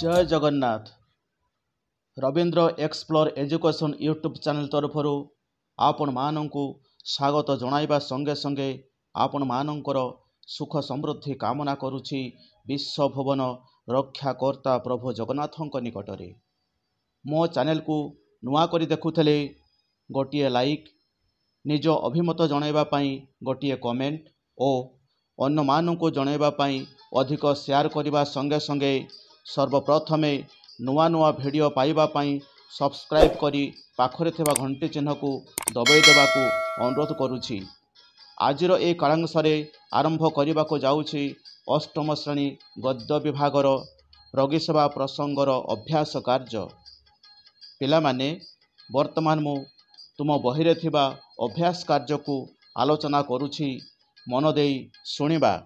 जय Jagannath. Ravindra explore education YouTube channel तरफर आपण मानू स्वागत जणाइबा संगे संगे आपण मानकर सुख समृद्धि कामना करुछि विश्व भुवन रक्षाकर्ता प्रभु जगन्नाथଙ୍କ निकटरे। मो चैनल को नुआ करी देखुथले गोटिए लाइक, निज अभिमत जणाइबा पई गोटिए कमेंट और अन्य मानू जणाइबा पई अधिक शेयर करने संगे संगे सर्वप्रथमे नुआ नुआ वीडियो पाइबा पई सब्सक्राइब करी पाखरे थिबा घंटी चिन्ह को दबाई देबाकू अनुरोध करुछि। आजिर ए कालांशरे आरंभ करने को जाउछि अष्टम श्रेणी गद्य विभागर रोगी सेवा प्रसंगर अभ्यास कार्य। पिला माने वर्तमान मु तुम बहिरे थिबा अभ्यास कार्य को आलोचना करुछि, मन देई सुनिबा।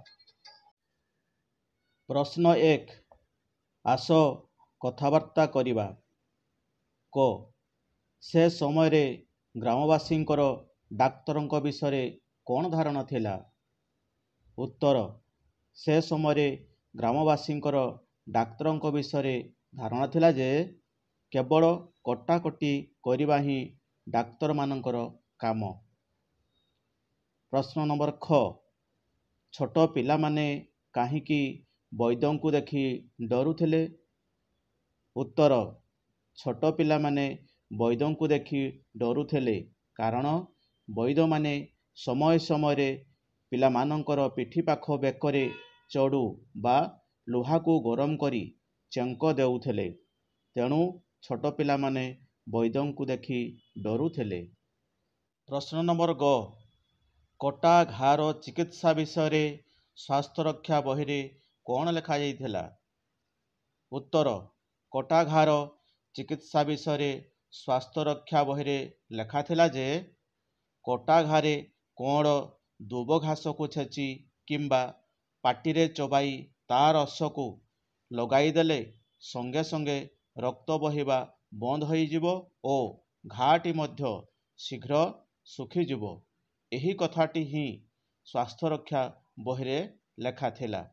प्रश्न 1, आस कथबार्ता करिबा। क से समय रे ग्रामवासींकर डाक्तरंक विषय कौन धारणा थिला? उत्तर, से समय रे ग्रामवासींकर डाक्तरंक विषय धारणा थिला जे केवल कटाकटी करिबा ही डाक्तर मानकर काम। प्रश्न नंबर ख, छोट पिला माने काहींकि वैद्य को देखि डरुथिले? उत्तर, छोट पिला माने वैद्य को देखि डरुथिले कारण वैद्य माने समय समय पिला मानकर पिठी पाख बेकरे चढ़ू बा लुहा को गरम करी चेंक देउथिले, तेणु छोट पिला माने वैद्य को देखि डरुथिले। प्रश्न नंबर ग, कटा घार चिकित्सा विषय स्वास्थ्य रक्षा बही कौन लिखा जाइथिला? उत्तर, कटा घार चिकित्सा विषय स्वास्थ्य रक्षा बही लेखा थिला जे कटा घारे कोण दुब घास को छेची किंबा पाटिरे चबाई तार रस को लगाईदेले संगे संगे रक्त बहिबा बंद होइजिवो ओ घाटी मध्य शीघ्र सुखीजिवो। एही कथाटी ही स्वास्थ्य रक्षा बही लेखा थिला।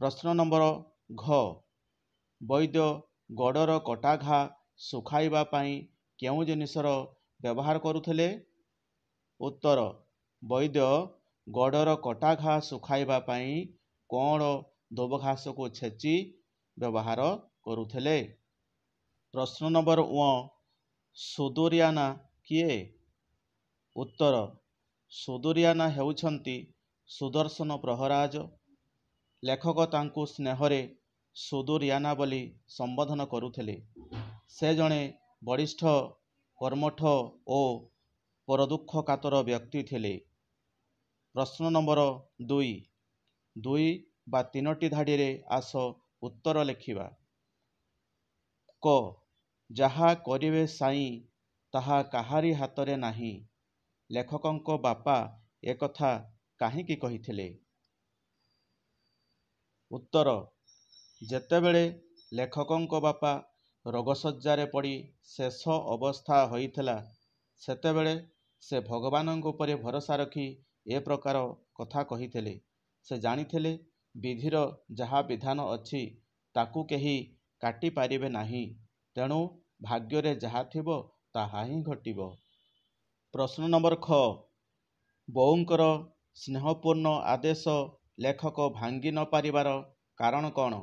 प्रश्न नंबर घ, वैद्य गोड़र कटा घा सुखाइबा पई केउ जिनिसर व्यवहार करुथिले? उत्तर, वैद्य गोड़र कटा घा सुखाइबा पई कोण दुब घास को छेची व्यवहार करुथिले। प्रश्न नंबर व, सुदुरियाना किए? उत्तर, सुदुरियाना हेउछंती सुदर्शन प्रहराज। लेखक तांकु स्नेहरे सुदुरियाना बोली संबोधन करुथिले। से जणे वरिष्ठ कर्मठ ओ परदुख कातर व्यक्ति थिले। प्रश्न नंबर 2, 2 बा 3टी धाड़ी आस उत्तर लिखिबा। क, जहा करिवे साई ताहा काहारी हातरे नाही। लेखकंक बापा एकथा काहींकी कहिथिले? उत्तर, जेतेबेले लेखकंक बापा रोगसज्जारे पड़ी शेष अवस्था होइथिला सेतेबेले से भगवानंक उपरे भरोसा रखी ए प्रकार कथा कहिथिले। से जानिथिले विधिर जहा विधान अछि ताकू केही काटी पारिबे नाही, तेणु भाग्यरे जहा थिबो ताहा ही घटिबो। प्रश्न नंबर ख, बोउंकर स्नेहपूर्ण आदेश लेखक भांगी न पारिबार कारण कौन?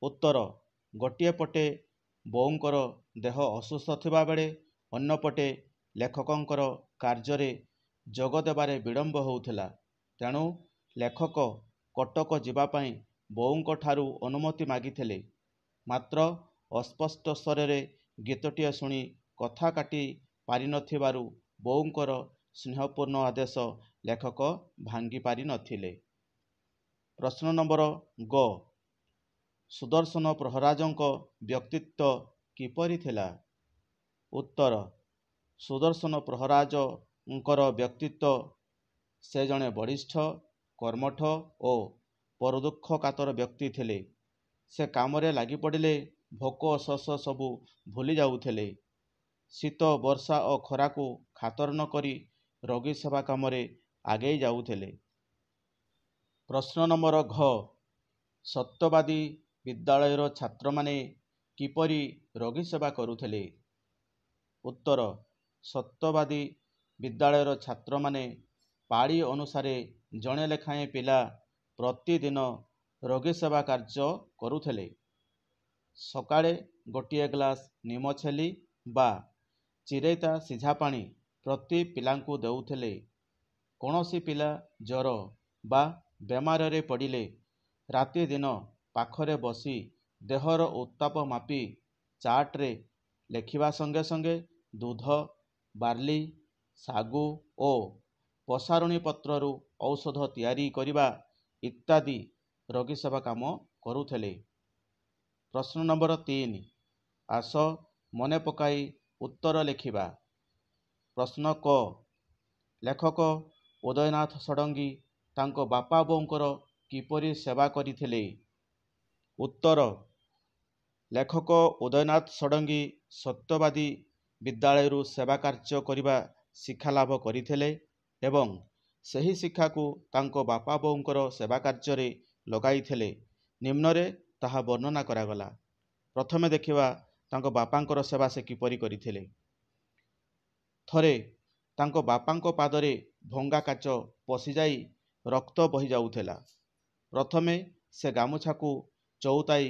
उत्तर, गोटिए पटे बोउंकर देह असुस्थ थिबा बेले अन्यपटे लेखकंकर कार्य जोग देबारे विलंब होउथिला, तेणु लेखक कटक जीवापाई बोउंक ठारू अनुमति मागिथिले। मात्र अस्पष्ट स्वर गीतटिए शुणी कथा काटी पारि नथिबारु बोउंकर स्नेहपूर्ण आदेश लेखक भांगी पारि नथिले। प्रश्न नंबर ग, सुदर्शन प्रहराजंक व्यक्तित्व किपरि थिला? उत्तर, सुदर्शन प्रहराजंकर व्यक्तित्व से जणे वरिष्ठ कर्मठ ओ परदुख कातर व्यक्ति थिले। से कामरे लागि पड़िले भोक शोष सबू भूली जाउथिले। शीत वर्षा और खरा को खातर न करी रोगी सेवा कामरे आगे जाउथिले। प्रश्न नंबर घ, सत्यवादी ବିଦ୍ୟାଳୟର ଛାତ୍ରମାନେ କିପରି ରୋଗୀ ସେବା କରୁଥିଲେ? ଉତ୍ତର, ସତ୍ୟବାଦୀ ବିଦ୍ୟାଳୟର ଛାତ୍ରମାନେ ପାଳି ଅନୁସାରେ ଜଣେ ଲେଖାଏଁ ପିଲା ପ୍ରତିଦିନ ରୋଗୀ ସେବା କାର୍ଯ୍ୟ କରୁଥିଲେ। ସକାଳେ ଗୋଟିଏ ଗ୍ଲାସ ନିମ ଛେଲି ବା ଚିରେଇତା ସିଝା ପାଣି ପ୍ରତି ପିଲାଙ୍କୁ ଦେଉଥିଲେ। କୌଣସି ପିଲା ଜ୍ୱର ବା ବେମାରରେ ପଡ଼ିଲେ ରାତିଦିନ ପାଖରେ ବସି ଦେହର ଉତ୍ତାପ ମାପି ଚାର୍ଟରେ ଲେଖିବା ସଙ୍ଗେ ସଙ୍ଗେ ଦୁଧ, ବାର୍ଲି, ଶାଗୁ ଓ ପସାରୁଣୀ ପତ୍ରରୁ ଔଷଧ ତିଆରି କରିବା ଇତ୍ୟାଦି ରୋଗୀ ସେବା କାମ କରୁଥିଲେ। ପ୍ରଶ୍ନ ନମ୍ବର 3, ଆସ ମନେ ପକାଇ ଉତ୍ତର ଲେଖିବା। ପ୍ରଶ୍ନ କ, ଲେଖକ ଉଦୟନାଥ ଷଡ଼ଙ୍ଗୀ ତାଙ୍କ ବାପା ବୋଉଙ୍କର କିପରି ସେବା କରିଥିଲେ? ଉତ୍ତର, ଲେଖକ ଉଦୟନାଥ ଷଡ଼ଙ୍ଗୀ ସତ୍ୟବାଦୀ ବିଦ୍ୟାଳୟରୁ ସେବା କାର୍ଯ୍ୟ କରିବା ଶିକ୍ଷାଲାଭ କରିଥିଲେ ଏବଂ ସେହି ଶିକ୍ଷାକୁ ତାଙ୍କ ବାପା ବୋଉଙ୍କର ସେବା କାର୍ଯ୍ୟରେ ଲଗାଇଥିଲେ। ନିମ୍ନରେ ତାହା ବର୍ଣ୍ଣନା କରାଗଲା। ପ୍ରଥମେ ଦେଖିବା ତାଙ୍କ ବାପାଙ୍କର ସେବା ସେ କିପରି କରିଥିଲେ। ଥରେ ତାଙ୍କ ବାପାଙ୍କ ପାଦରେ ଭଙ୍ଗା କାଚ ପଶିଯାଇ ରକ୍ତ ବହିଯାଉଥିଲା। ପ୍ରଥମେ ସେ ଗାମୁଛାକୁ ଚଉତାଇ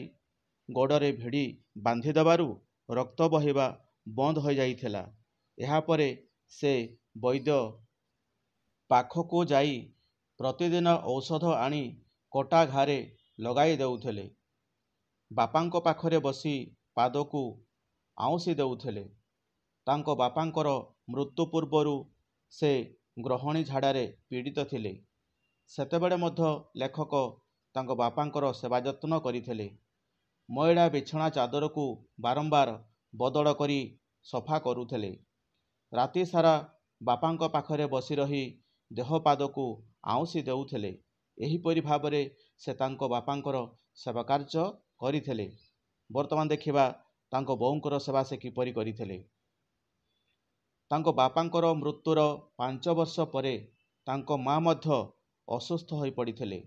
ଗୋଡ଼ରେ ଭିଡ଼ି ବାନ୍ଧି ଦେବାରୁ ରକ୍ତ ବହିବା ବନ୍ଦ ହୋଇଯାଇଥିଲା। ଏହାପରେ ସେ ବୈଦ୍ୟ ପାଖକୁ ଯାଇ ପ୍ରତିଦିନ ଔଷଧ ଆଣି କଟା ଘାରେ ଲଗାଇ ଦେଉଥିଲେ। ବାପାଙ୍କ ପାଖରେ ବସି ପାଦକୁ ଆଉଁସି ଦେଉଥିଲେ। ତାଙ୍କ ବାପାଙ୍କର ମୃତ୍ୟୁ ପୂର୍ବରୁ ସେ ଗ୍ରହଣୀ ଝାଡ଼ାରେ ପୀଡ଼ିତ ଥିଲେ। ସେତେବେଳେ ମଧ୍ୟ ଲେଖକ ତାଙ୍କ ବାପାଙ୍କର ସେବା ଯତ୍ନ କରିଥିଲେ। ମଇଳା ବିଛଣା ଚାଦରକୁ ବାରମ୍ବାର ବଦଳ କରି ସଫା କରୁଥିଲେ। ରାତି ସାରା ବାପାଙ୍କ ପାଖରେ ବସି ରହି ଦେହ ପାଦକୁ ଆଉଁସି ଦେଉଥିଲେ। ଏହିପରି ଭାବରେ ସେ ତାଙ୍କ ବାପାଙ୍କର ସେବା କାର୍ଯ୍ୟ କରିଥିଲେ। ବର୍ତ୍ତମାନ ଦେଖିବା ତାଙ୍କ ବୋଉଙ୍କର ସେବା ସେ କିପରି କରିଥିଲେ। ତାଙ୍କ ବାପାଙ୍କର ମୃତ୍ୟୁର 5 ବର୍ଷ ପରେ ତାଙ୍କ ମା ମଧ୍ୟ ଅସୁସ୍ଥ ହୋଇପଡ଼ିଥିଲେ।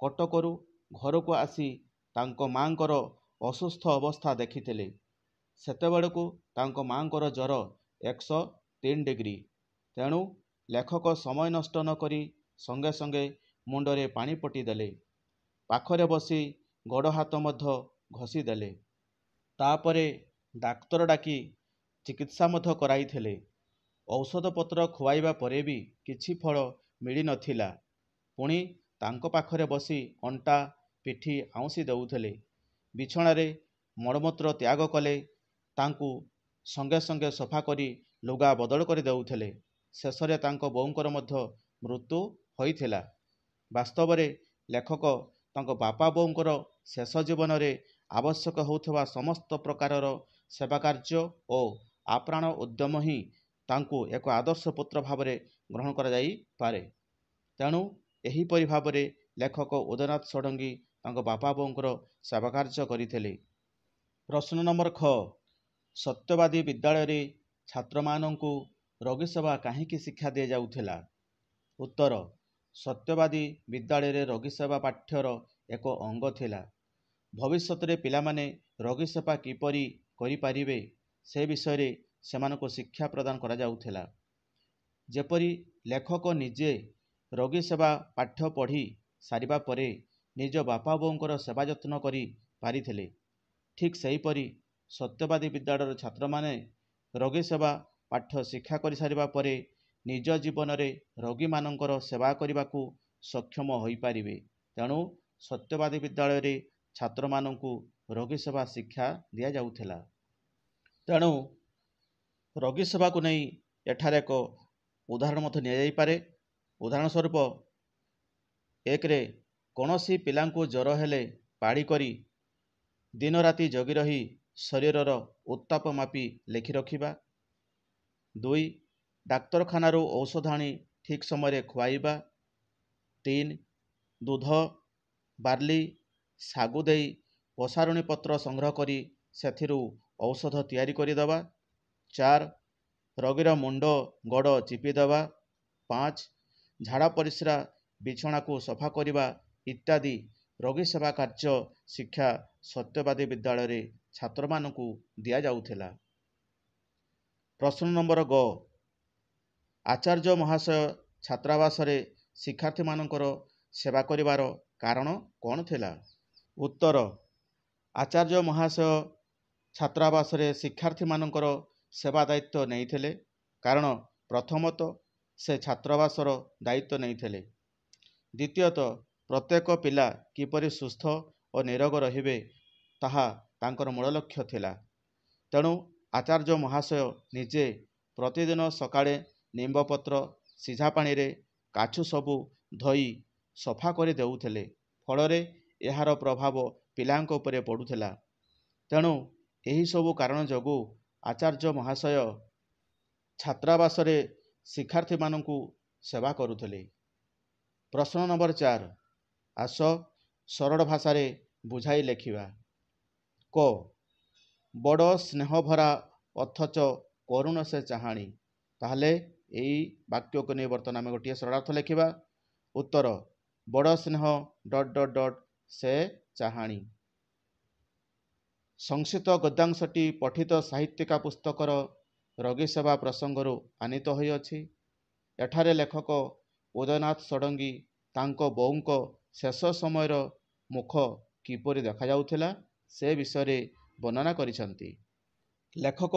କଟକରୁ ଘରକୁ ଆସି ତାଙ୍କ ମାଙ୍କର ଅସୁସ୍ଥ ଅବସ୍ଥା ଦେଖିଥିଲେ। ସେତେବେଳକୁ ତାଙ୍କ ମାଙ୍କର ଜ୍ୱର 103 ଡିଗ୍ରୀ। ତେଣୁ ଲେଖକ ସମୟ ନଷ୍ଟ ନ କରି ସଙ୍ଗେ ସଙ୍ଗେ ମୁଣ୍ଡରେ ପାଣି ପଟି ଦେଲେ। ପାଖରେ ବସି ଗୋଡ଼ ହାତ ମଧ୍ୟ ଘଷି ଦେଲେ। ତାପରେ ଡାକ୍ତର ଡାକି ଚିକିତ୍ସା ମଧ୍ୟ କରାଇଥିଲେ। ଔଷଧପତ୍ର ଖୁଆଇବା ପରେ ବି କିଛି ଫଳ ମିଳିନଥିଲା। ପୁଣି ତାଙ୍କ ପାଖରେ ବସି ଅଣ୍ଟା ପିଠି ଆଉଁସି ଦେଉଥିଲେ। ବିଛଣାରେ ମଳମୂତ୍ର ତ୍ୟାଗ କଲେ ତାଙ୍କୁ ସଙ୍ଗେ ସଙ୍ଗେ ସଫା କରି ଲୁଗା ବଦଳ କରି ଦେଉଥିଲେ। ଶେଷରେ ତାଙ୍କ ବୋଉଙ୍କର ମଧ୍ୟ ମୃତ୍ୟୁ ହୋଇଥିଲା। ବାସ୍ତବରେ ଲେଖକ ତାଙ୍କ ବାପା ବୋଉଙ୍କର ଶେଷ ଜୀବନରେ ଆବଶ୍ୟକ ହେଉଥିବା ସମସ୍ତ ପ୍ରକାରର ସେବା କାର୍ଯ୍ୟ ଓ ଆପ୍ରାଣ ଉଦ୍ୟମ ହିଁ ତାଙ୍କୁ ଏକ ଆଦର୍ଶ ପୁତ୍ର ଭାବରେ ଗ୍ରହଣ କରାଯାଇପାରେ। ତେଣୁ ଏହିପରି ଭାବରେ ଲେଖକ ଉଦୟନାଥ ଷଡ଼ଙ୍ଗୀ ତାଙ୍କ ବାପା ବୋଉଙ୍କର ସେବା କାର୍ଯ୍ୟ କରିଥିଲେ। ପ୍ରଶ୍ନ ନମ୍ବର ଖ, ସତ୍ୟବାଦୀ ବିଦ୍ୟାଳୟରେ ଛାତ୍ରମାନଙ୍କୁ ରୋଗୀ ସେବା କାହିଁକି ଶିକ୍ଷା ଦିଆଯାଉଥିଲା? ଉତ୍ତର, ସତ୍ୟବାଦୀ ବିଦ୍ୟାଳୟରେ ରୋଗୀ ସେବା ପାଠ୍ୟର ଏକ ଅଙ୍ଗ ଥିଲା। ଭବିଷ୍ୟତରେ ପିଲାମାନେ ରୋଗୀ ସେବା କିପରି କରିପାରିବେ ସେ ବିଷୟରେ ସେମାନଙ୍କୁ ଶିକ୍ଷା ପ୍ରଦାନ କରାଯାଉଥିଲା। ଯେପରି ଲେଖକ ନିଜେ ରୋଗୀ ସେବା ପାଠ୍ୟ ପଢ଼ି ସାରିବା ପରେ ନିଜ ବାପା ବୋଉଙ୍କର ସେବା ଯତ୍ନ କରି ପାରିଥିଲେ, ଠିକ୍ ସେହିପରି ସତ୍ୟବାଦୀ ବିଦ୍ୟାଳୟର ଛାତ୍ରମାନେ ରୋଗୀ ସେବା ପାଠ୍ୟ ଶିକ୍ଷା କରିସାରିବା ପରେ ନିଜ ଜୀବନରେ ରୋଗୀମାନଙ୍କର ସେବା କରିବାକୁ ସକ୍ଷମ ହୋଇପାରିବେ। ତେଣୁ ସତ୍ୟବାଦୀ ବିଦ୍ୟାଳୟରେ ଛାତ୍ରମାନଙ୍କୁ ରୋଗୀ ସେବା ଶିକ୍ଷା ଦିଆଯାଉଥିଲା। ତେଣୁ ରୋଗୀ ସେବାକୁ ନେଇ ଏଠାରେ ଏକ ଉଦାହରଣ ମଧ୍ୟ ନିଆଯାଇପାରେ। ଉଦାହରଣ ସ୍ୱରୂପ, 1ରେ କୌଣସି ପିଲାଙ୍କୁ ଜ୍ୱର ହେଲେ ପାଳି କରି ଦିନ ରାତି ଜଗି ରହି ଶରୀରର ଉତ୍ତାପ ମାପି ଲେଖି ରଖିବା। 2, ଡାକ୍ତରଖାନାରୁ ଔଷଧ ଆଣି ଠିକ୍ ସମୟରେ ଖୁଆଇବା। 3, ଦୁଧ, ବାର୍ଲି, ଶାଗୁ ଦେଇ ପସାରୁଣୀ ପତ୍ର ସଂଗ୍ରହ କରି ସେଥିରୁ ଔଷଧ ତିଆରି କରିଦେବା। 4, ରୋଗୀର ମୁଣ୍ଡ ଗୋଡ଼ ଚିପି ଦେବା। 5, ଝାଡ଼ା ପରିସ୍ରା ବିଛଣାକୁ ସଫା କରିବା ଇତ୍ୟାଦି ରୋଗୀ ସେବା କାର୍ଯ୍ୟ ଶିକ୍ଷା ସତ୍ୟବାଦୀ ବିଦ୍ୟାଳୟରେ ଛାତ୍ରମାନଙ୍କୁ ଦିଆଯାଉଥିଲା। ପ୍ରଶ୍ନ ନମ୍ବର ଗ, ଆଚାର୍ଯ୍ୟ ମହାଶୟ ଛାତ୍ରାବାସରେ ଶିକ୍ଷାର୍ଥୀମାନଙ୍କର ସେବା କରିବାର କାରଣ କ'ଣ ଥିଲା? ଉତ୍ତର, ଆଚାର୍ଯ୍ୟ ମହାଶୟ ଛାତ୍ରାବାସରେ ଶିକ୍ଷାର୍ଥୀମାନଙ୍କର ସେବା ଦାୟିତ୍ୱ ନେଇଥିଲେ କାରଣ ପ୍ରଥମତଃ ସେ ଛାତ୍ରାବାସର ଦାୟିତ୍ୱ ନେଇଥିଲେ। ଦ୍ୱିତୀୟତଃ ପ୍ରତ୍ୟେକ ପିଲା କିପରି ସୁସ୍ଥ ଓ ନିରୋଗ ରହିବେ ତାହା ତାଙ୍କର ମୂଳ ଲକ୍ଷ୍ୟ ଥିଲା। ତେଣୁ ଆଚାର୍ଯ୍ୟ ମହାଶୟ ନିଜେ ପ୍ରତିଦିନ ସକାଳେ ନିମ୍ବପତ୍ର ସିଝା ପାଣିରେ କାଛୁ ସବୁ ଧୋଇ ସଫା କରି ଦେଉଥିଲେ। ଫଳରେ ଏହାର ପ୍ରଭାବ ପିଲାଙ୍କ ଉପରେ ପଡ଼ୁଥିଲା। ତେଣୁ ଏହିସବୁ କାରଣ ଯୋଗୁଁ ଆଚାର୍ଯ୍ୟ ମହାଶୟ ଛାତ୍ରାବାସରେ ଶିକ୍ଷାର୍ଥୀମାନଙ୍କୁ ସେବା କରୁଥିଲେ। ପ୍ରଶ୍ନ ନମ୍ବର 4, ଆସ ସରଳ ଭାଷାରେ ବୁଝାଇ ଲେଖିବା। କ, ବଡ଼ ସ୍ନେହଭରା ଅଥଚ କରୁଣ ସେ ଚାହାଣି। ତାହେଲେ ଏହି ବାକ୍ୟକୁ ନେଇ ବର୍ତ୍ତମାନ ଆମେ ଗୋଟିଏ ସରଳାର୍ଥ ଲେଖିବା। ଉତ୍ତର, ବଡ଼ ସ୍ନେହ ... ସେ ଚାହାଣି। ସଂକ୍ଷିପ୍ତ ଗଦ୍ୟାଂଶଟି ପଠିତ ସାହିତ୍ୟିକା ପୁସ୍ତକର ରୋଗୀ ସେବା ପ୍ରସଙ୍ଗରୁ ଆନିତ ହୋଇଅଛି। ଏଠାରେ ଲେଖକ ଉଦୟନାଥ ଷଡ଼ଙ୍ଗୀ ତାଙ୍କ ବୋଉଙ୍କ ଶେଷ ସମୟର ମୁଖ କିପରି ଦେଖାଯାଉଥିଲା ସେ ବିଷୟରେ ବର୍ଣ୍ଣନା କରିଛନ୍ତି। ଲେଖକ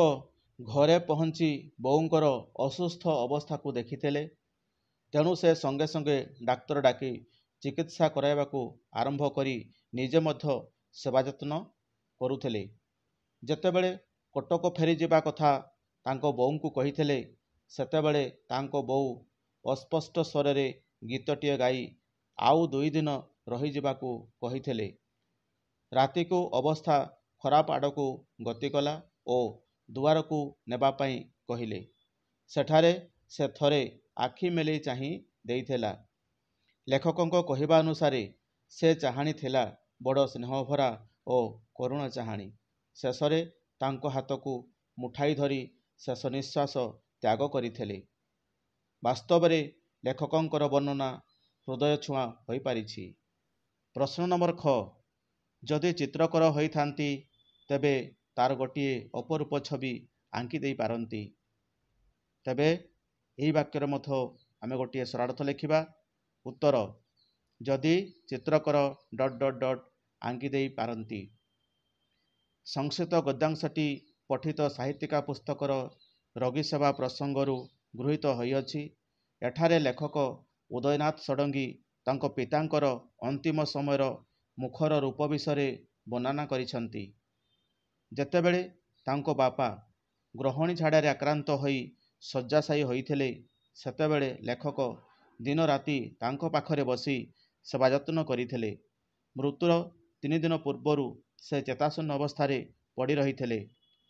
ଘରେ ପହଞ୍ଚି ବୋଉଙ୍କର ଅସୁସ୍ଥ ଅବସ୍ଥାକୁ ଦେଖିଥିଲେ। ତେଣୁ ସେ ସଙ୍ଗେ ସଙ୍ଗେ ଡାକ୍ତର ଡାକି ଚିକିତ୍ସା କରାଇବାକୁ ଆରମ୍ଭ କରି ନିଜେ ମଧ୍ୟ ସେବା ଯତ୍ନ କରୁଥିଲେ। ଯେତେବେଳେ କଟକ ଫେରିଯିବା କଥା ତାଙ୍କ ବୋଉଙ୍କୁ କହିଥିଲେ, ସେତେବେଳେ ତାଙ୍କ ବୋଉ ଅସ୍ପଷ୍ଟ ସ୍ୱରରେ ଗୀତଟିଏ ଗାଇ ଆଉ 2 ଦିନ ରହିଯିବାକୁ କହିଥିଲେ। ରାତିକୁ ଅବସ୍ଥା ଖରାପ ଆଡ଼କୁ ଗତି କଲା ଓ ଦୁଆରକୁ ନେବା ପାଇଁ କହିଲେ। ସେଠାରେ ସେ ଥରେ ଆଖି ମେଲି ଚାହିଁ ଦେଇଥିଲା। ଲେଖକଙ୍କ କହିବା ଅନୁସାରେ ସେ ଚାହାଣି ଥିଲା ବଡ଼ ସ୍ନେହଭରା ଓ କରୁଣ ଚାହାଣି। ଶେଷରେ ତାଙ୍କ ହାତକୁ ମୁଠାଇ ଧରି ଶେଷ ନିଶ୍ୱାସ ତ୍ୟାଗ କରିଥିଲେ। ବାସ୍ତବରେ ଲେଖକଙ୍କର ବର୍ଣ୍ଣନା ହୃଦୟ ଛୁଆଁ ହୋଇପାରିଛି। ପ୍ରଶ୍ନ ନମ୍ବର ଖ, ଯଦି ଚିତ୍ରକର ହୋଇଥାନ୍ତି ତେବେ ତାର ଗୋଟିଏ ଅପରୂପ ଛବି ଆଙ୍କି ଦେଇପାରନ୍ତି। ତେବେ ଏହି ବାକ୍ୟରେ ମଧ୍ୟ ଆମେ ଗୋଟିଏ ସରଳାର୍ଥ ଲେଖିବା। ଉତ୍ତର, ଯଦି ଚିତ୍ରକର ... ଆଙ୍କି ଦେଇପାରନ୍ତି। ସଂକ୍ଷିପ୍ତ ଗଦ୍ୟାଂଶଟି ପଠିତ ସାହିତ୍ୟିକା ପୁସ୍ତକର ରୋଗୀ ସେବା ପ୍ରସଙ୍ଗରୁ ଗୃହୀତ ହୋଇଅଛି। ଏଠାରେ ଲେଖକ ଉଦୟନାଥ ଷଡ଼ଙ୍ଗୀ ତାଙ୍କ ପିତାଙ୍କର ଅନ୍ତିମ ସମୟର ମୁଖର ରୂପ ବିଷୟରେ ବର୍ଣ୍ଣନା କରିଛନ୍ତି। ଯେତେବେଳେ ତାଙ୍କ ବାପା ଗ୍ରହଣୀ ଝାଡ଼ାରେ ଆକ୍ରାନ୍ତ ହୋଇ ଶଯ୍ୟାଶାୟୀ ହୋଇଥିଲେ, ସେତେବେଳେ ଲେଖକ ଦିନ ରାତି ତାଙ୍କ ପାଖରେ ବସି ସେବା ଯତ୍ନ କରିଥିଲେ। ମୃତ୍ୟୁର 3 ଦିନ ପୂର୍ବରୁ ସେ ଚେତାଶୂନ୍ୟ ଅବସ୍ଥାରେ ପଡ଼ି ରହିଥିଲେ।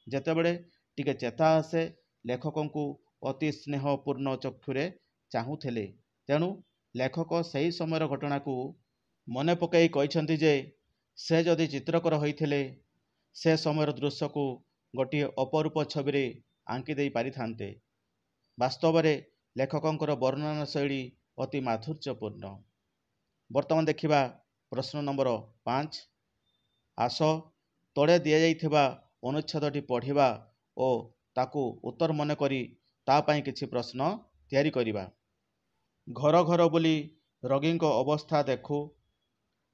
ଯେତେବେଳେ ଟିକେ ଚେତା ଆସେ, ଲେଖକଙ୍କୁ ଅତି ସ୍ନେହପୂର୍ଣ୍ଣ ଚକ୍ଷୁରେ ଚାହୁଁଥିଲେ। ତେଣୁ ଲେଖକ ସେହି ସମୟର ଘଟଣାକୁ ମନେ ପକାଇ କହିଛନ୍ତି ଯେ ସେ ଯଦି ଚିତ୍ରକର ହୋଇଥିଲେ ସେ ସମୟର ଦୃଶ୍ୟକୁ ଗୋଟିଏ ଅପରୂପ ଛବିରେ ଆଙ୍କି ଦେଇ ପାରିଥାନ୍ତେ। ବାସ୍ତବରେ ଲେଖକଙ୍କର ବର୍ଣ୍ଣନା ଶୈଳୀ ଅତି ମାଧୁର୍ଯ୍ୟପୂର୍ଣ୍ଣ। ବର୍ତ୍ତମାନ ଦେଖିବା ପ୍ରଶ୍ନ ନମ୍ବର 5, ଆସ ତଳେ ଦିଆଯାଇଥିବା ଅନୁଚ୍ଛେଦଟି ପଢ଼ିବା ଓ ତାକୁ ଉତ୍ତର ମନେକରି ତା ପାଇଁ କିଛି ପ୍ରଶ୍ନ ତିଆରି କରିବା। ଘର ଘର ବୁଲି ରୋଗୀଙ୍କ ଅବସ୍ଥା ଦେଖୁ,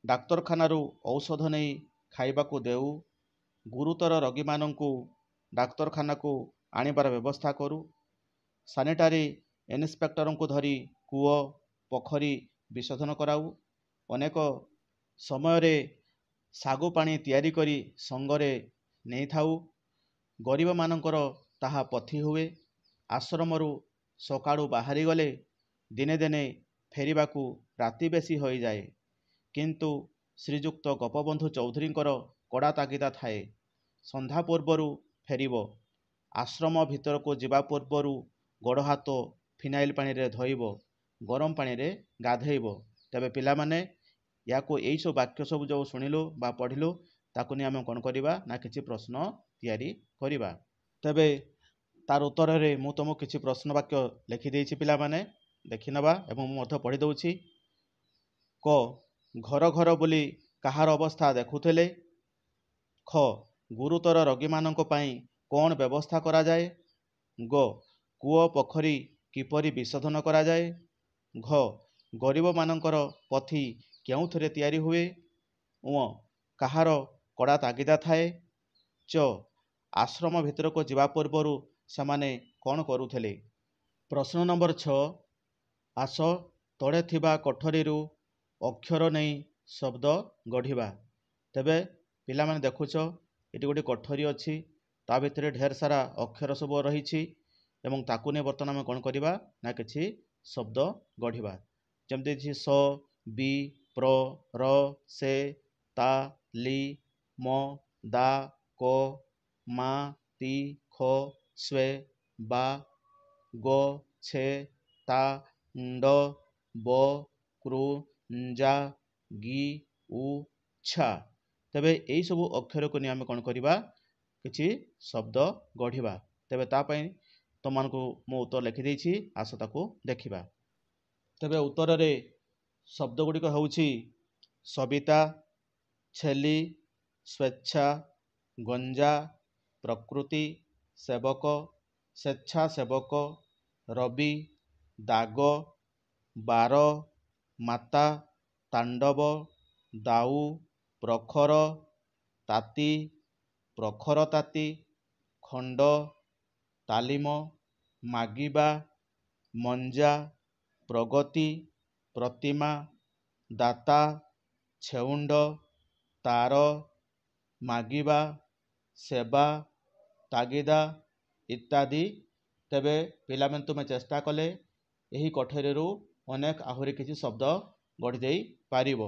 ଡାକ୍ତରଖାନାରୁ ଔଷଧ ନେଇ ଖାଇବାକୁ ଦେଉ, ଗୁରୁତର ରୋଗୀମାନଙ୍କୁ ଡାକ୍ତରଖାନାକୁ ଆଣିବାର ବ୍ୟବସ୍ଥା କରୁ, ସାନିଟାରୀ ଇନ୍ସପେକ୍ଟରଙ୍କୁ ଧରି କୂଅ, ପୋଖରୀ ବିଶୋଧନ କରାଉ, ଅନେକ ସମୟରେ ଶାଗୁ ପାଣି ତିଆରି କରି ସଙ୍ଗରେ ନେଇଥାଉ। ଗରିବମାନଙ୍କର ତାହା ପଥି ହୁଏ। ଆଶ୍ରମରୁ ସକାଳୁ ବାହାରିଗଲେ ଦିନେ ଦିନେ ଫେରିବାକୁ ରାତି ବେଶୀ ହୋଇଯାଏ। କିନ୍ତୁ ଶ୍ରୀଯୁକ୍ତ ଗୋପବନ୍ଧୁ ଚୌଧୁରୀଙ୍କର କଡ଼ା ତାଗିଦା ଥାଏ, ସନ୍ଧ୍ୟା ପୂର୍ବରୁ ଫେରିବ। ଆଶ୍ରମ ଭିତରକୁ ଯିବା ପୂର୍ବରୁ ଗୋଡ଼ ହାତ ଫିନାଇଲ ପାଣିରେ ଧୋଇବ, ଗରମ ପାଣିରେ ଗାଧୋଇବ। ତେବେ ପିଲାମାନେ ୟାକୁ ଏଇସବୁ ବାକ୍ୟ ସବୁ ଯେଉଁ ଶୁଣିଲୁ ବା ପଢ଼ିଲୁ ତାକୁ ନେଇ ଆମେ କ'ଣ କରିବା ନା କିଛି ପ୍ରଶ୍ନ ତିଆରି କରିବା। ତେବେ ତାର ଉତ୍ତରରେ ମୁଁ ତୁମକୁ କିଛି ପ୍ରଶ୍ନ ବାକ୍ୟ ଲେଖିଦେଇଛି, ପିଲାମାନେ ଦେଖିନେବା ଏବଂ ମୁଁ ମଧ୍ୟ ପଢ଼ି ଦେଉଛି। କ, ଘର ଘର ବୁଲି କାହାର ଅବସ୍ଥା ଦେଖୁଥିଲେ। ଖ ଗୁରୁତର ରୋଗୀମାନଙ୍କ ପାଇଁ କ'ଣ ବ୍ୟବସ୍ଥା କରାଯାଏ। ଗ କୂଅ ପୋଖରୀ କିପରି ବିଶୋଧନ କରାଯାଏ। ଘ ଗରିବମାନଙ୍କର ପଥି କେଉଁଥିରେ ତିଆରି ହୁଏ। ଙ କାହାର କଡ଼ା ତାଗିଦା ଥାଏ। ଚ ଆଶ୍ରମ ଭିତରକୁ ଯିବା ପୂର୍ବରୁ ସେମାନେ କ'ଣ କରୁଥିଲେ। ପ୍ରଶ୍ନ ନମ୍ବର 6 ଆସ ତଳେ ଥିବା କୋଠରୀରୁ ଅକ୍ଷର ନେଇ ଶବ୍ଦ ଗଢ଼ିବା। ତେବେ ପିଲାମାନେ ଦେଖୁଛ ଏଠି ଗୋଟେ କୋଠରୀ ଅଛି, ତା ଭିତରେ ଢେର ସାରା ଅକ୍ଷର ସବୁ ରହିଛି ଏବଂ ତାକୁ ନେଇ ବର୍ତ୍ତମାନ ଆମେ କ'ଣ କରିବା ନା କିଛି ଶବ୍ଦ ଗଢ଼ିବା। ଯେମିତି ଅଛି ସ ବି ପ୍ର ର ସେ ତା ଲି ମ ଦା କ ମା ତି ଖ ସ୍ୱେ ବା ଗୋ ଛେ ତା ଣ୍ଡ ବ କୃ ଞ୍ଜା ଗି ଉ ଛା। ତେବେ ଏହିସବୁ ଅକ୍ଷରକୁ ନେଇ ଆମେ କ'ଣ କରିବା କିଛି ଶବ୍ଦ ଗଢ଼ିବା। ତେବେ ତା ପାଇଁ ତୁମମାନଙ୍କୁ ମୁଁ ଉତ୍ତର ଲେଖିଦେଇଛି, ଆସ ତାକୁ ଦେଖିବା। ତେବେ ଉତ୍ତରରେ ଶବ୍ଦ ଗୁଡ଼ିକ ହେଉଛି ସବିତା, ଛେଲି, ସ୍ୱେଚ୍ଛା, ଗଞ୍ଜା, ପ୍ରକୃତି, ସେବକ, ସ୍ୱେଚ୍ଛାସେବକ, ରବି, ଦାଗ, ବାର, ମାତା, ତାଣ୍ଡବ, ଦାଉ, ପ୍ରଖର, ତାତି, ପ୍ରଖର ତାତି, ଖଣ୍ଡ, ତାଲିମ, ମାଗିବା, ମଞ୍ଜା, ପ୍ରଗତି, ପ୍ରତିମା, ଦାତା, ଛେଉଣ୍ଡ, ତାର, ମାଗିବା, ସେବା, ତାଗିଦା ଇତ୍ୟାଦି। ତେବେ ପିଲାମାନେ ତୁମେ ଚେଷ୍ଟା କଲେ ଏହି କୋଠରୀରୁ ଅନେକ ଆହୁରି କିଛି ଶବ୍ଦ ଗଢ଼ି ଦେଇ ପାରିବ।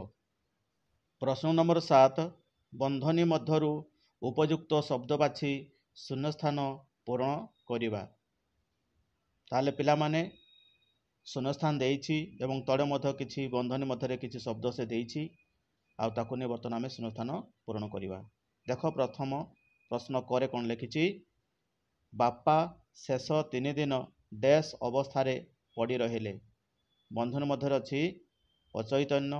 ପ୍ରଶ୍ନ ନମ୍ବର 7 ବନ୍ଧନୀ ମଧ୍ୟରୁ ଉପଯୁକ୍ତ ଶବ୍ଦ ବାଛି ଶୂନ୍ୟସ୍ଥାନ ପୂରଣ କରିବା। ତାହେଲେ ପିଲାମାନେ ଶୂନ୍ୟସ୍ଥାନ ଦେଇଛି ଏବଂ ତଳେ ମଧ୍ୟ କିଛି ବନ୍ଧନୀ ମଧ୍ୟରେ କିଛି ଶବ୍ଦ ସେ ଦେଇଛି, ଆଉ ତାକୁ ନେଇ ବର୍ତ୍ତମାନ ଆମେ ଶୂନ୍ୟସ୍ଥାନ ପୂରଣ କରିବା। ଦେଖ ପ୍ରଥମ ପ୍ରଶ୍ନ କରେ କ'ଣ ଲେଖିଛି। ବାପା ଶେଷ 3 ଦିନ ଡ୍ୟାସ୍ ଅବସ୍ଥାରେ ପଡ଼ି ରହିଲେ। ବନ୍ଧନୀ ମଧ୍ୟରେ ଅଛି ଅଚୈତନ୍ୟ,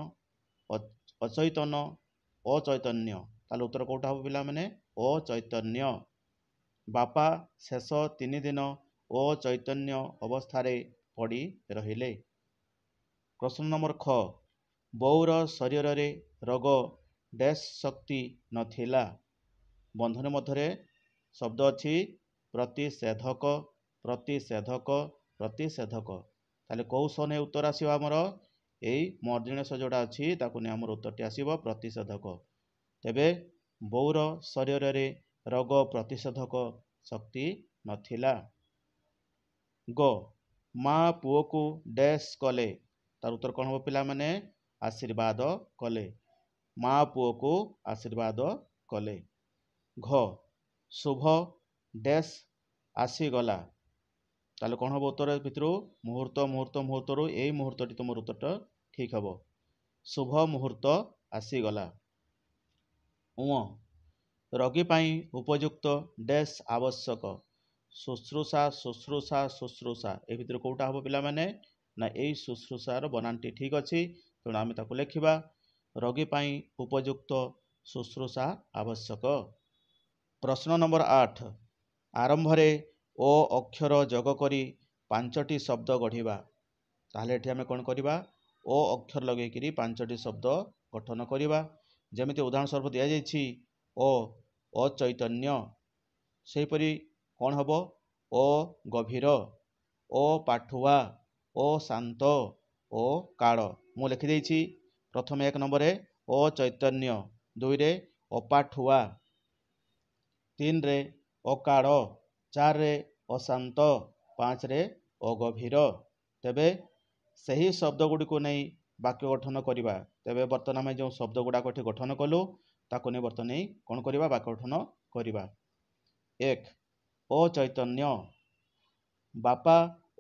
ଅଚୈତନ, ଅଚୈତନ୍ୟ। ତାହେଲେ ଉତ୍ତର କେଉଁଟା ହେବ ପିଲାମାନେ? ଅଚୈତନ୍ୟ। ବାପା ଶେଷ 3 ଦିନ ଅଚୈତନ୍ୟ ଅବସ୍ଥାରେ ପଡ଼ି ରହିଲେ। ପ୍ରଶ୍ନ ନମ୍ବର ଖ ବୋଉର ଶରୀରରେ ରୋଗ ଡ୍ୟାସ୍ ଶକ୍ତି ନଥିଲା। ବନ୍ଧନୀ ମଧ୍ୟରେ ଶବ୍ଦ ଅଛି ପ୍ରତିଷେଧକ, ପ୍ରତିଷେଧକ, ପ୍ରତିଷେଧକ। ତାହେଲେ କେଉଁ ସ ନେଇ ଉତ୍ତର ଆସିବ ଆମର? ଏଇ ମର୍ଜିଣୀୟ ଯେଉଁଟା ଅଛି ତାକୁ ନେଇ ଆମର ଉତ୍ତରଟି ଆସିବ ପ୍ରତିଷେଧକ। ତେବେ ବୋଉର ଶରୀରରେ ରୋଗ ପ୍ରତିଷେଧକ ଶକ୍ତି ନଥିଲା। ଗ ମା ପୁଅକୁ ଡ୍ୟାସ୍ କଲେ। ତାର ଉତ୍ତର କ'ଣ ହେବ ପିଲାମାନେ? ଆଶୀର୍ବାଦ କଲେ। ମା ପୁଅକୁ ଆଶୀର୍ବାଦ କଲେ। ଘ ଶୁଭ ଡ୍ୟାସ୍ ଆସିଗଲା। ତାହେଲେ କ'ଣ ହେବ ଉତ୍ତର ଭିତରୁ? ମୁହୂର୍ତ୍ତ ମୁହୂର୍ତ୍ତ ମୁହୂର୍ତ୍ତରୁ ଏଇ ମୁହୂର୍ତ୍ତଟି ତୁମର ଉତ୍ତରଟା ଠିକ୍ ହେବ। ଶୁଭ ମୁହୂର୍ତ୍ତ ଆସିଗଲା। ଉଁ ରୋଗୀ ପାଇଁ ଉପଯୁକ୍ତ ଡ୍ୟାସ୍ ଆବଶ୍ୟକ। ଶୁଶ୍ରୂଷା, ଶୁଶ୍ରୂଷା, ଶୁଶ୍ରୂଷା। ଏ ଭିତରୁ କେଉଁଟା ହେବ ପିଲାମାନେ? ନା ଏଇ ଶୁଶ୍ରୂଷାର ବନାନଟି ଠିକ୍ ଅଛି, ତେଣୁ ଆମେ ତାକୁ ଲେଖିବା। ରୋଗୀ ପାଇଁ ଉପଯୁକ୍ତ ଶୁଶ୍ରୂଷା ଆବଶ୍ୟକ। ପ୍ରଶ୍ନ ନମ୍ବର 8 ଆରମ୍ଭରେ ଓ ଅକ୍ଷର ଯୋଗ କରି 5ଟି ଶବ୍ଦ ଗଢ଼ିବା। ତାହେଲେ ଏଠି ଆମେ କ'ଣ କରିବା? ଓ ଅକ୍ଷର ଲଗେଇକିରି 5ଟି ଶବ୍ଦ ଗଠନ କରିବା। ଯେମିତି ଉଦାହରଣ ସ୍ୱରୂପ ଦିଆଯାଇଛି ଓ ଅଚୈତନ୍ୟ। ସେହିପରି କ'ଣ ହେବ? ଓ ଗଭୀର, ଓ ପାଠୁଆ, ଓ ଶାନ୍ତ, ଓ କାଳ। ମୁଁ ଲେଖିଦେଇଛି। ପ୍ରଥମେ 1 ନମ୍ବରରେ ଅଚୈତନ୍ୟ, 2ରେ ଅପାଠୁଆ, 3ରେ ଅକାଳ, 4ରେ ଅଶାନ୍ତ, 5ରେ ଅଗଭୀର। ତେବେ ସେହି ଶବ୍ଦ ଗୁଡ଼ିକୁ ନେଇ ବାକ୍ୟ ଗଠନ କରିବା। ତେବେ ବର୍ତ୍ତମାନ ଆମେ ଯେଉଁ ଶବ୍ଦ ଗୁଡ଼ାକ ଏଠି ଗଠନ କଲୁ ତାକୁ ନେଇ ବର୍ତ୍ତମାନ ନେଇ କ'ଣ କରିବା? ବାକ୍ୟ ଗଠନ କରିବା। 1 ଅଚୈତନ୍ୟ। ବାପା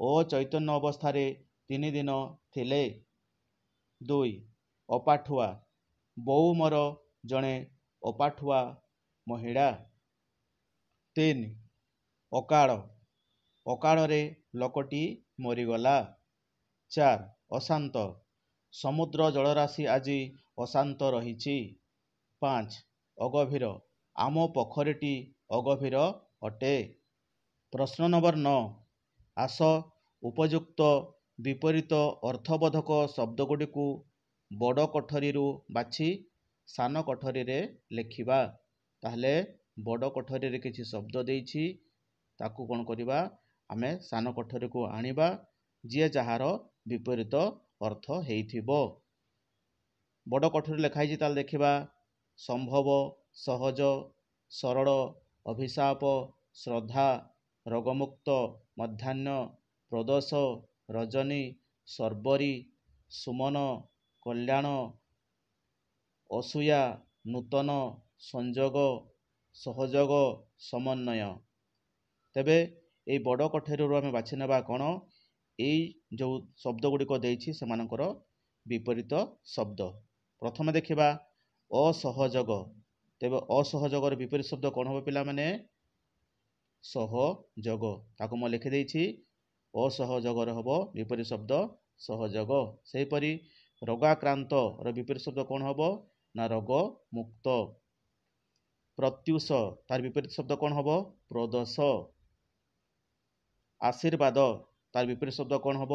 ଅଚୈତନ୍ୟ ଅବସ୍ଥାରେ 3 ଦିନ ଥିଲେ। 2 ଅପାଠୁଆ। ବୋଉ ମୋର ଜଣେ ଅପାଠୁଆ ମହିଳା। 3 ଅକାଳ। ଅକାଳରେ ଲୋକଟି ମରିଗଲା। 4 ଅଶାନ୍ତ। ସମୁଦ୍ର ଜଳରାଶି ଆଜି ଅଶାନ୍ତ ରହିଛି। 5. ଅଗଭୀର ଆମ ପୋଖରୀଟି ଅଗଭୀର ଅଟେ। ପ୍ରଶ୍ନ ନମ୍ବର 9. ଆସ ଉପଯୁକ୍ତ ବିପରୀତ ଅର୍ଥବୋଧକ ଶବ୍ଦଗୁଡ଼ିକୁ ବଡ଼ କୋଠରୀରୁ ବାଛି ସାନ କୋଠରୀରେ ଲେଖିବା। ତାହେଲେ ବଡ଼ କୋଠରୀରେ କିଛି ଶବ୍ଦ ଦେଇଛି, ତାକୁ କ'ଣ କରିବା, ଆମେ ସାନ କୋଠରୀକୁ ଆଣିବା, ଯିଏ ଯାହାର ବିପରୀତ ଅର୍ଥ ହେଇଥିବ। ବଡ଼ କୋଠରୀ ଲେଖା ହେଇଛି, ତାହେଲେ ଦେଖିବା। ସମ୍ଭବ, ସହଜ, ସରଳ, ଅଭିଶାପ, ଶ୍ରଦ୍ଧା, ରୋଗମୁକ୍ତ, ମଧ୍ୟାହ୍ନ, ପ୍ରଦୋଷ, ରଜନୀ, ଶର୍ବରୀ, ସୁମନ, କଲ୍ୟାଣ, ଅସୂୟା, ନୂତନ, ସଂଯୋଗ, ସହଯୋଗ, ସମନ୍ୱୟ। ତେବେ ଏଇ ବଡ଼ କୋଠରୀରୁ ଆମେ ବାଛି ନେବା କ'ଣ? ଏଇ ଯେଉଁ ଶବ୍ଦ ଗୁଡ଼ିକ ଦେଇଛି ସେମାନଙ୍କର ବିପରୀତ ଶବ୍ଦ। ପ୍ରଥମେ ଦେଖିବା ଅସହଯୋଗ। ତେବେ ଅସହଯୋଗର ବିପରୀତ ଶବ୍ଦ କ'ଣ ହେବ ପିଲାମାନେ? ସହଯୋଗ। ତାକୁ ମୁଁ ଲେଖିଦେଇଛି। ଅସହଯୋଗର ହେବ ବିପରୀତ ଶବ୍ଦ ସହଯୋଗ। ସେହିପରି ରୋଗାକ୍ରାନ୍ତର ବିପରୀତ ଶବ୍ଦ କ'ଣ ହେବ? ନା ରୋଗମୁକ୍ତ। ପ୍ରତ୍ୟୁଷ, ତାର ବିପରୀତ ଶବ୍ଦ କ'ଣ ହେବ? ପ୍ରଦୋଷ। ଆଶୀର୍ବାଦ, ତାର ବିପରୀତ ଶବ୍ଦ କ'ଣ ହେବ?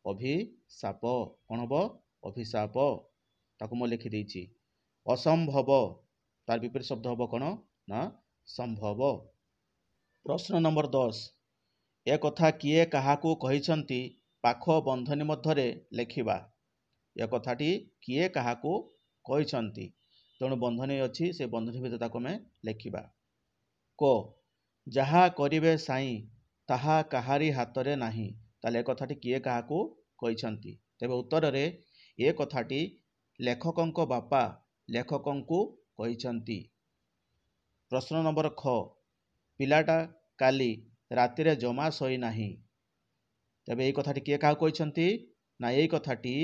ଅଭିଶାପ। କ'ଣ ହେବ? ଅଭିଶାପ। ତାକୁ ମୁଁ ଲେଖିଦେଇଛି। ଅସମ୍ଭବ, ତାର ବିପରୀତ ଶବ୍ଦ ହେବ କ'ଣ? ନା ସମ୍ଭବ। ପ୍ରଶ୍ନ ନମ୍ବର 10. ଏ କଥା କିଏ କାହାକୁ କହିଛନ୍ତି ପାଖ ବନ୍ଧନୀ ମଧ୍ୟରେ ଲେଖିବା। ଏ କଥାଟି କିଏ କାହାକୁ କହିଛନ୍ତି, ତେଣୁ ବନ୍ଧନୀ ଅଛି, ସେ ବନ୍ଧନୀ ଭିତରେ ତାକୁ ଆମେ ଲେଖିବା। କ ଯାହା କରିବେ ସାଇଁ ତାହା କାହାରି ହାତରେ ନାହିଁ। ତାହେଲେ ଏ କଥାଟି କିଏ କାହାକୁ କହିଛନ୍ତି? ତେବେ ଉତ୍ତରରେ ଏ କଥାଟି ଲେଖକଙ୍କ ବାପା ଲେଖକଙ୍କୁ କହିଛନ୍ତି। ପ୍ରଶ୍ନ ନମ୍ବର ଖ ପିଲାଟା କାଲି ରାତିରେ ଜମା ଶୋଇନାହିଁ। ତେବେ ଏଇ କଥାଟି କିଏ କାହାକୁ କହିଛନ୍ତି? ନା ଏଇ କଥାଟି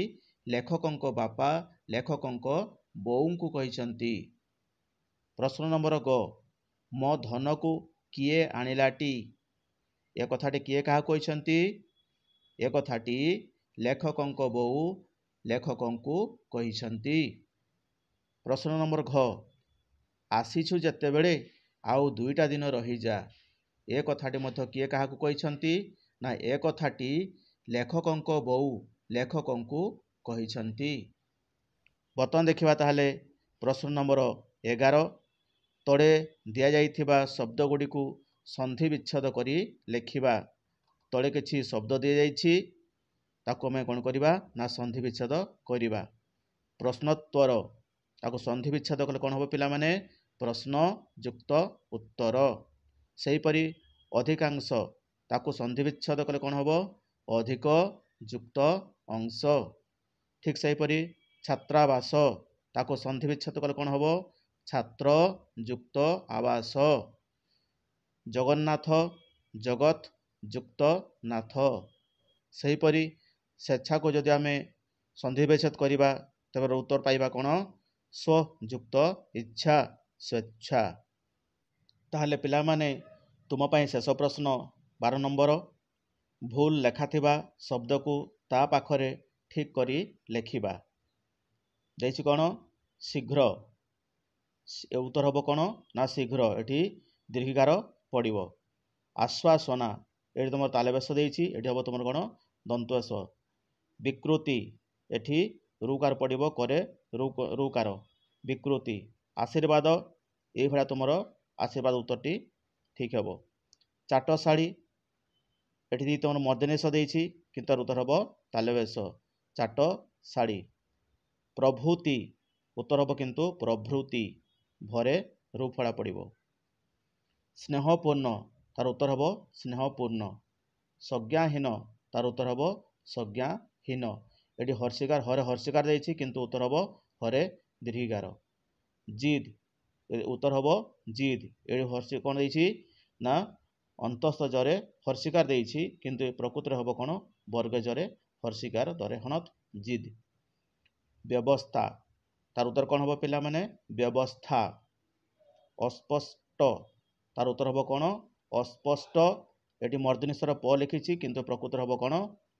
ଲେଖକଙ୍କ ବାପା ଲେଖକଙ୍କ ବୋଉଙ୍କୁ କହିଛନ୍ତି। ପ୍ରଶ୍ନ ନମ୍ବର ଗ ମୋ ଧନକୁ କିଏ ଆଣିଲାଟି। ଏ କଥାଟି କିଏ କାହାକୁ କହିଛନ୍ତି? ଏ କଥାଟି ଲେଖକଙ୍କ ବୋଉ ଲେଖକଙ୍କୁ କହିଛନ୍ତି। ପ୍ରଶ୍ନ ନମ୍ବର ଘ ଆସିଛୁ ଯେତେବେଳେ ଆଉ 2ଟା ଦିନ ରହିଯା। ଏ କଥାଟି ମଧ୍ୟ କିଏ କାହାକୁ କହିଛନ୍ତି? ନା ଏ କଥାଟି ଲେଖକଙ୍କ ବୋଉ ଲେଖକଙ୍କୁ କହିଛନ୍ତି। ବର୍ତ୍ତମାନ ଦେଖିବା ତାହେଲେ ପ୍ରଶ୍ନ ନମ୍ବର 11। ତଳେ ଦିଆଯାଇଥିବା ଶବ୍ଦ ଗୁଡ଼ିକୁ ସନ୍ଧି ବିଚ୍ଛେଦ କରି ଲେଖିବା। ତଳେ କିଛି ଶବ୍ଦ ଦିଆଯାଇଛି, ତାକୁ ଆମେ କ'ଣ କରିବା? ନା ସନ୍ଧି ବିଚ୍ଛେଦ କରିବା। ପ୍ରଶ୍ନୋତ୍ତର, ତାକୁ ସନ୍ଧି ବିଚ୍ଛେଦ କଲେ କ'ଣ ହେବ ପିଲାମାନେ? ପ୍ରଶ୍ନ ଯୁକ୍ତ ଉତ୍ତର। ସେହିପରି ଅଧିକାଂଶ, ତାକୁ ସନ୍ଧି ବିଚ୍ଛେଦ କଲେ କ'ଣ ହେବ? ଅଧିକ ଯୁକ୍ତ ଅଂଶ। ଠିକ୍ ସେହିପରି ଛାତ୍ରାବାସ, ତାକୁ ସନ୍ଧି ବିଚ୍ଛେଦ କଲେ କ'ଣ ହେବ? ଛାତ୍ର ଯୁକ୍ତ ଆବାସ। ଜଗନ୍ନାଥ, ଜଗତ ଯୁକ୍ତ ନାଥ। ସେହିପରି ସ୍ୱେଚ୍ଛାକୁ ଯଦି ଆମେ ସନ୍ଧି ବିଚ୍ଛେଦ କରିବା, ତେବେ ଉତ୍ତର ପାଇବା କ'ଣ? ସ୍ୱ ଯୁକ୍ତ ଇଚ୍ଛା, ସ୍ୱେଚ୍ଛା। ତାହେଲେ ପିଲାମାନେ ତୁମ ପାଇଁ ଶେଷ ପ୍ରଶ୍ନ 12 ନମ୍ବର। ଭୁଲ ଲେଖାଥିବା ଶବ୍ଦକୁ ତା ପାଖରେ ଠିକ୍ କରି ଲେଖିବା। ଦେଇଛି କ'ଣ? ଶୀଘ୍ର। ଉତ୍ତର ହେବ କ'ଣ? ନା ଶୀଘ୍ର। ଏଠି ଦୀର୍ଘିକାର ପଡ଼ିବ। ଆଶ୍ୱାସନା, ଏଠି ତୁମର ତାଲବେଶ ଦେଇଛି, ଏଠି ହେବ ତୁମର କ'ଣ? ଦନ୍ତସ୍ୱ। ବିକୃତି, ଏଠି ରୁକାର ପଡ଼ିବ, କରେ ରୁକାର। ବିକୃତି। ଆଶୀର୍ବାଦ, ଏଇଭଳିଆ ତୁମର ଆଶୀର୍ବାଦ ଉତ୍ତରଟି ଠିକ୍ ହେବ। ଚାଟଶାଳୀ, ଏଠି ତୁମର ମୂର୍ଦ୍ଧନ୍ୟ ଷ ଦେଇଛି, କିନ୍ତୁ ତାର ଉତ୍ତର ହେବ ତାଲବେଶ। ଚାଟଶାଳୀ। ପ୍ରଭୃତି, ଉତ୍ତର ହେବ କିନ୍ତୁ ପ୍ରଭୃତି, ଭରେ ରୁ ଫଳା ପଡ଼ିବ। ସ୍ନେହପୂର୍ଣ୍ଣ, ତାର ଉତ୍ତର ହେବ ସ୍ନେହପୂର୍ଣ୍ଣ। ସଂଜ୍ଞାହୀନ, ତାର ଉତ୍ତର ହେବ ସଂଜ୍ଞାହୀନ। ଏଠି ହର୍ଷିକାର, ହରେ ହର୍ଷିକାର ଦେଇଛି, କିନ୍ତୁ ଉତ୍ତର ହେବ ହରେ ଦୀର୍ଘିକାର। ଜିଦ୍, ଉତ୍ତର ହେବ ଜିଦ୍। ଏଠି ହର୍ଷି କ'ଣ ଦେଇଛି? ନା ଅନ୍ତସ୍ଥ ଜରେ ହର୍ଷିକାର ଦେଇଛି, କିନ୍ତୁ ପ୍ରକୃତରେ ହେବ କ'ଣ? ବର୍ଗ ଜରେ ହର୍ଷିକାର ଦରେ ହଣତ ଜିଦ୍। ବ୍ୟବସ୍ଥା, ତାର ଉତ୍ତର କ'ଣ ହେବ ପିଲାମାନେ? ବ୍ୟବସ୍ଥା। ଅସ୍ପଷ୍ଟ, ତାର ଉତ୍ତର ହେବ କ'ଣ? ଅସ୍ପଷ୍ଟ। ଏଠି ମୂର୍ଦ୍ଧନ୍ୟ ଷରେ ପ ଲେଖିଛି, କିନ୍ତୁ ପ୍ରକୃତରେ ହେବ କ'ଣ?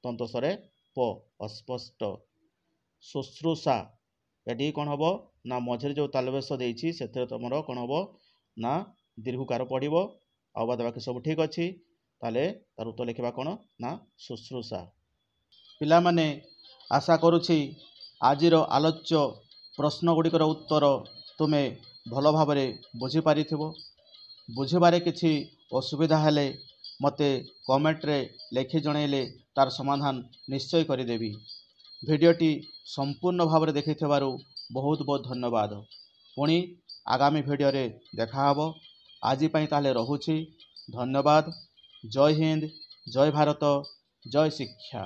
ଦନ୍ତସ୍ୱରେ ପ, ଅସ୍ପଷ୍ଟ। ଶୁଶ୍ରୂଷା, ଏଠି କ'ଣ ହେବ ନା ମଝିରେ ଯେଉଁ ତାଲବେଶ ଦେଇଛି ସେଥିରେ ତୁମର କ'ଣ ହେବ ନା ଦୀର୍ଘକାର ପଡ଼ିବ। ଆଉ ବାଦ ବାକି ସବୁ ଠିକ୍ ଅଛି। ତାହେଲେ ତାର ଉତ୍ତର ଲେଖିବା କ'ଣ ନା ଶୁଶ୍ରୂଷା। ପିଲାମାନେ ଆଶା କରୁଛି ଆଜିର ଆଲୋଚ୍ୟ ପ୍ରଶ୍ନ ଗୁଡ଼ିକର ଉତ୍ତର ତୁମେ ଭଲ ଭାବରେ ବୁଝିପାରିଥିବ। ବୁଝିବାରେ କିଛି ଅସୁବିଧା ହେଲେ ମୋତେ କମେଣ୍ଟରେ ଲେଖି ଜଣାଇଲେ ତାର ସମାଧାନ ନିଶ୍ଚୟ କରିଦେବି। ଭିଡ଼ିଓଟି ସମ୍ପୂର୍ଣ୍ଣ ଭାବରେ ଦେଖିଥିବାରୁ ବହୁତ ବହୁତ ଧନ୍ୟବାଦ। ପୁଣି ଆଗାମୀ ଭିଡ଼ିଓରେ ଦେଖାହେବ। ଆଜି ପାଇଁ ତାହେଲେ ରହୁଛି। ଧନ୍ୟବାଦ। ଜୟ ହିନ୍ଦ, ଜୟ ଭାରତ, ଜୟ ଶିକ୍ଷା।